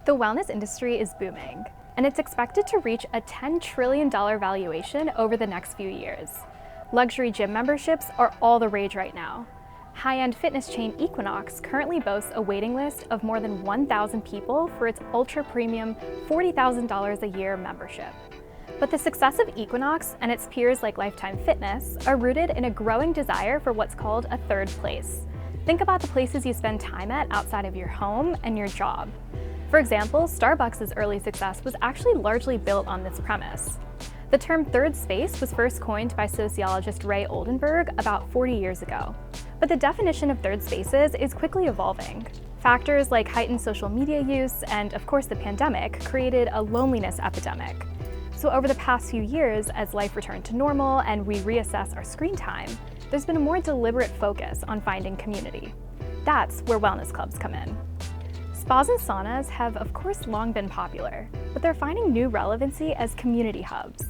The wellness industry is booming, and it's expected to reach a $10 trillion valuation over the next few years. Luxury gym memberships are all the rage right now. High-end fitness chain Equinox currently boasts a waiting list of more than 1,000 people for its ultra-premium $40,000 a year membership. But the success of Equinox and its peers like Lifetime Fitness are rooted in a growing desire for what's called a third place. Think about the places you spend time at outside of your home and your job. For example, Starbucks' early success was actually largely built on this premise. The term third space was first coined by sociologist Ray Oldenburg about 40 years ago. But the definition of third spaces is quickly evolving. Factors like heightened social media use and, of course, the pandemic created a loneliness epidemic. So over the past few years, as life returned to normal and we reassess our screen time, there's been a more deliberate focus on finding community. That's where wellness clubs come in. Spas and saunas have, of course, long been popular, but they're finding new relevancy as community hubs.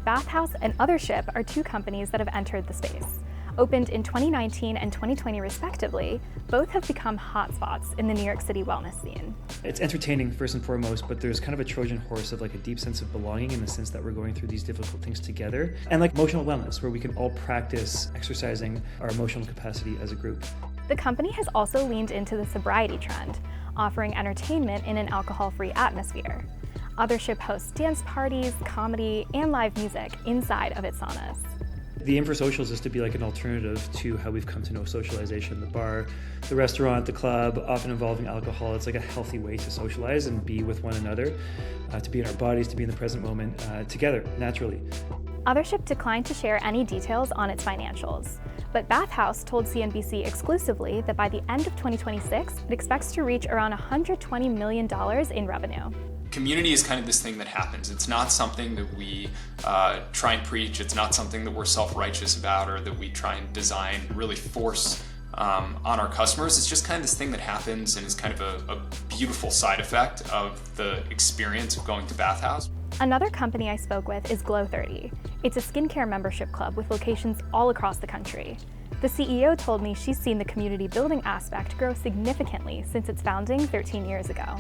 Bathhouse and Othership are two companies that have entered the space. Opened in 2019 and 2020 respectively, both have become hotspots in the New York City wellness scene. It's entertaining first and foremost, but there's kind of a Trojan horse of like a deep sense of belonging in the sense that we're going through these difficult things together. And like emotional wellness, where we can all practice exercising our emotional capacity as a group. The company has also leaned into the sobriety trend, offering entertainment in an alcohol-free atmosphere. Othership hosts dance parties, comedy, and live music inside of its saunas. The aim for socials is to be like an alternative to how we've come to know socialization. The bar, the restaurant, the club, often involving alcohol. It's like a healthy way to socialize and be with one another, to be in our bodies, to be in the present moment, together, naturally. Othership declined to share any details on its financials, but Bathhouse told CNBC exclusively that by the end of 2026, it expects to reach around $120 million in revenue. Community is kind of this thing that happens. It's not something that we try and preach. It's not something that we're self-righteous about or that we try and design, really force on our customers. It's just kind of this thing that happens and is kind of a beautiful side effect of the experience of going to Bathhouse. Another company I spoke with is Glow 30. It's a skincare membership club with locations all across the country. The CEO told me she's seen the community building aspect grow significantly since its founding 13 years ago.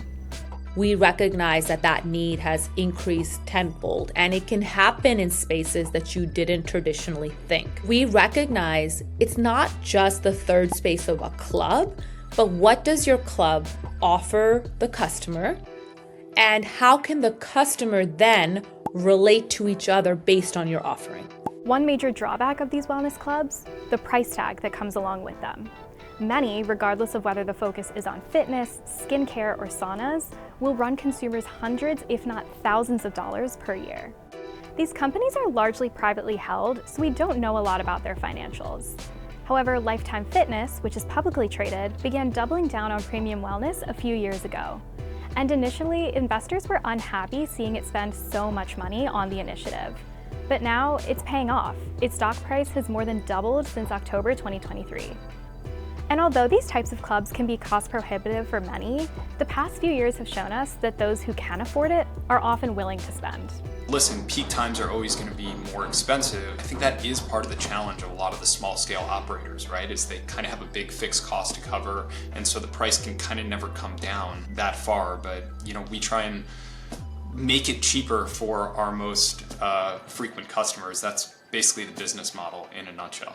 We recognize that that need has increased tenfold, and it can happen in spaces that you didn't traditionally think. We recognize it's not just the third space of a club, but what does your club offer the customer, and how can the customer then relate to each other based on your offering? One major drawback of these wellness clubs, the price tag that comes along with them. Many, regardless of whether the focus is on fitness, skincare, or saunas, will run consumers hundreds, if not thousands of dollars per year. These companies are largely privately held, so we don't know a lot about their financials. However, Lifetime Fitness, which is publicly traded, began doubling down on premium wellness a few years ago. And initially, investors were unhappy seeing it spend so much money on the initiative. But now, it's paying off. Its stock price has more than doubled since October 2023. And although these types of clubs can be cost prohibitive for many, the past few years have shown us that those who can afford it are often willing to spend. Listen, peak times are always going to be more expensive. I think that is part of the challenge of a lot of the small scale operators, right? Is they kind of have a big fixed cost to cover, and so the price can kind of never come down that far. But, we try and make it cheaper for our most frequent customers. That's basically the business model in a nutshell.